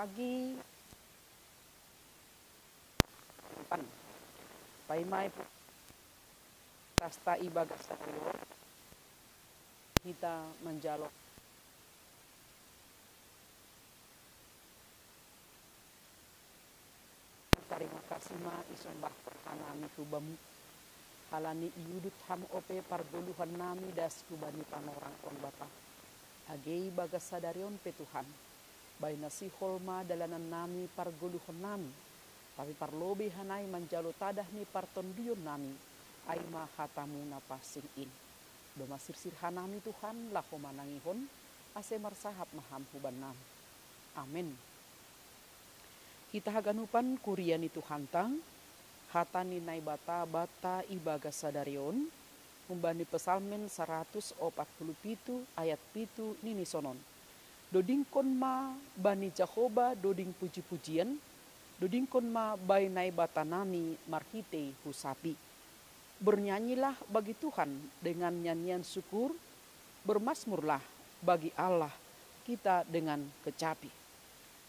pagi pan paimai rasta ibagas tayo kita menjalok terima kasih ma isombah hanami kubamu halani iudut ham ope parduluhan nami das kubani panorang on bapa agei bagas sadarion petuhan bay nasi holma dalanan nami parguluhan nami tapi parlobi hanai manjalo tadah ni partondion nami aima hatamu napasing in doma sirsir hanami Tuhan laho manangihon ase marsahap maham huban nami amin. Kita haganupan kurian itu hantang hatani nai bata ibagas sadarion membani pesalmen 147 ayat pitu nini sonon dodingkon ma bani Jahoba doding puji-pujian dodingkon ma bai nai bata nami marhite husapi. Bernyanyilah bagi Tuhan dengan nyanyian syukur, bermasmurlah bagi Allah kita dengan kecapi.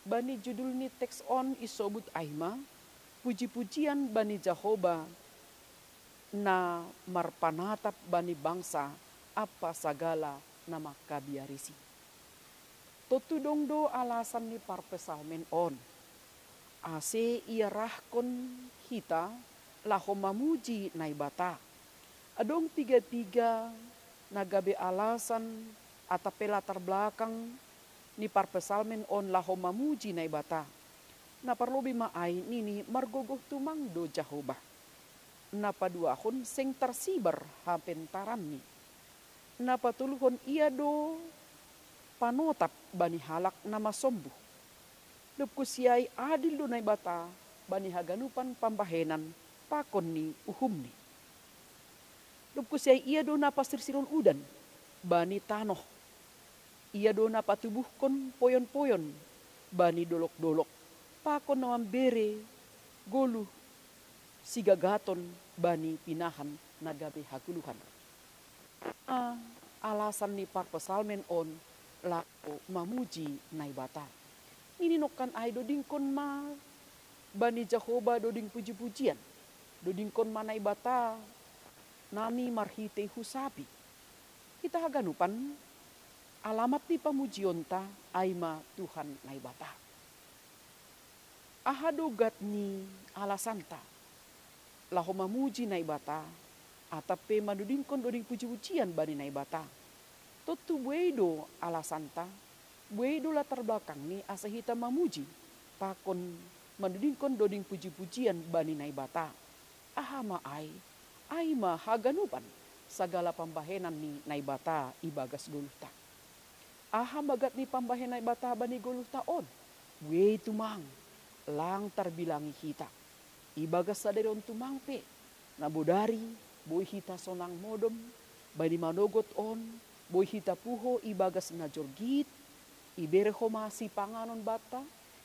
Bani judul ni teks on isobut aima, puji-pujian bani Jahoba na marpanatap bani bangsa apa sagala nama kabiarisi. Totu dongdo alasan ni parpesalmen on. Ase ia rahkon hita laho mamuji naibata. Adong tiga nagabe alasan atape latar belakang ni parpesalmen on laho mamuji naibata. Na parlobi maay nini margogoh tumang do Jahoba. Na paduahon seng tersibar hapentaran ni. Na patuluhon ia do panotap bani halak nama sombuh. Lupku siay adil do naibata bani haganupan pambahenan pakon ni uhum ni. Lupku siay ia do napasirsiron udan bani tanoh. Ia do napatubuhkon poyon-poyon bani dolok-dolok. Pakon na bere golu sigagaton bani pinahan nagabe haguluhan. Alasan ni parpesalmen on lako mamuji naibata. Ini nokan ay dodingkon ma bani Jahoba doding puji-pujian. Dodingkon ma naibata nami marhite husapi. Kita haganupan alamat ni pamujionta aima Tuhan naibata. Ahadogat ni alasanta laho mamuji naibata atape madudingkon doding puji-pujian bani naibata. Totu buedo alasanta buedo latar belakang ni asahita mamuji pakon madudingkon doding puji-pujian bani naibata. Ahama ai ma haganupan sagala pambahenan ni naibata ibagas goluhta. Aham bagat ni pambahen naibata bani goluhta on. Buei tumang lang tarbilangi hita. Ibagas sadarion tumang pe. Nabodari boy hita sonang modom bani manogot on. Boy hita puho ibagas na jorgit. Ibere homa si panganon bata.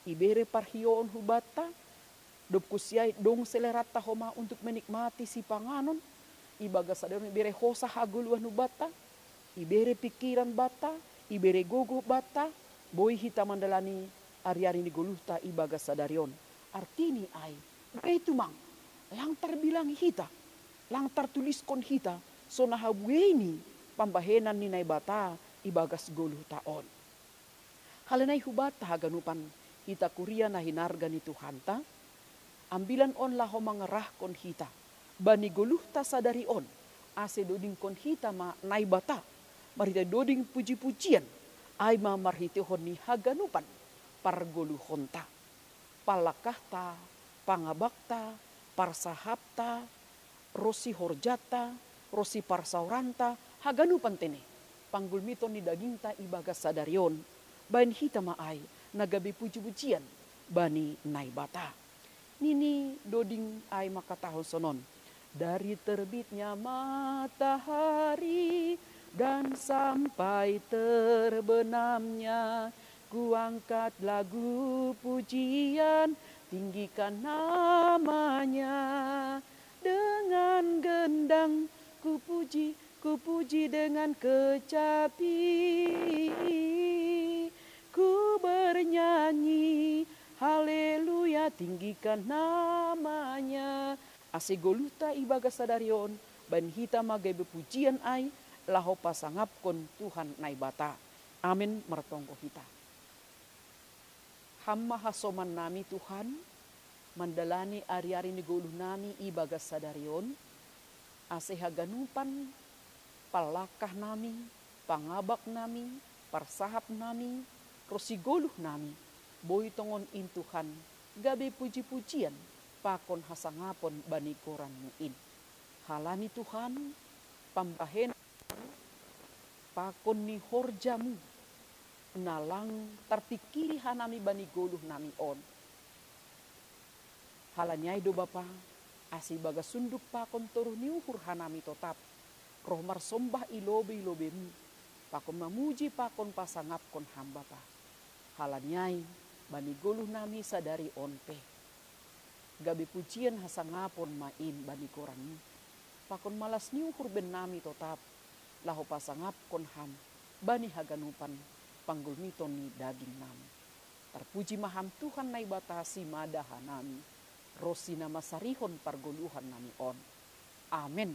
Ibere parhioon hubata. Dopku siay dong selerata homa untuk menikmati si panganon. Ibagas sadarion ibere hosa haguluan hubata. Ibere pikiran bata. Ibere gogo bata. Boy hita mandalani ari-ari ni goluhta ibagas sadarion. Artini ay itu mang lang tarbilang hita. Lang tartuliskon hita. So nahabueni pambahenan ni naibata ibagas goluhta on. Halanay hubata haganupan hita kuria na hinarga ni Tuhanta. Ambilan on laho mangerahkon hita. Bani goluhta sadari on. Ase doding kon hita ma naibata. Marita doding puji-pujian. Ay ma marhitehon ni haganupan. Pargoluhonta. Palakahta. Pangabakta. Parsahapta. Rosi horjata. Rosi parsauranta. Haganupan tene. Panggulmito ni daginta ibagas sadarion. Bain hita maay. Nagabi puji-pujian. Bani naibata. Nini doding ay makatahon sonon. Dari terbitnya matahari dan sampai terbenamnya kuangkat lagu pujian tinggikan namanya dengan gendang ku puji dengan kecapi ku beri bernyanyi, haleluya tinggikan namanya. Asigoluta ibaga sadarion, ban hita magai bepujian ai, laho pasangapkon Tuhan naibata. Amin mertongko hita. Hamma hasoman nami Tuhan, mandalani ari-ari ni guluh nami ibaga sadarion, ase haganupan palakah nami, pangabak nami, parsahap nami, rosigoluh nami, boy tongon in Tuhan, gabe puji-pujian, pakon hasangapon bani koran muin. Halani Tuhan, pambahen, pakon ni horjamu, nalang terpikiri hanami bani goluh nami on. Halanyai do Bapa, asi baga sunduk pakon toruh niuhur hanami totap, rohmar sombah ilobe-ilobemu, pakon mamuji pakon pasangapkon hamba pa. Halanyai bani goluh nami sadari onpe. Gabe pujian hasangapon main bani koranmu. Pakon malas niuhur ben nami totap. Laho pasangapkon ham bani haganupan panggulmiton ni daging nami. Terpuji maham Tuhan nai batasi madaha nami. Rosi nama sarihon pargoluhan nami on. Amin.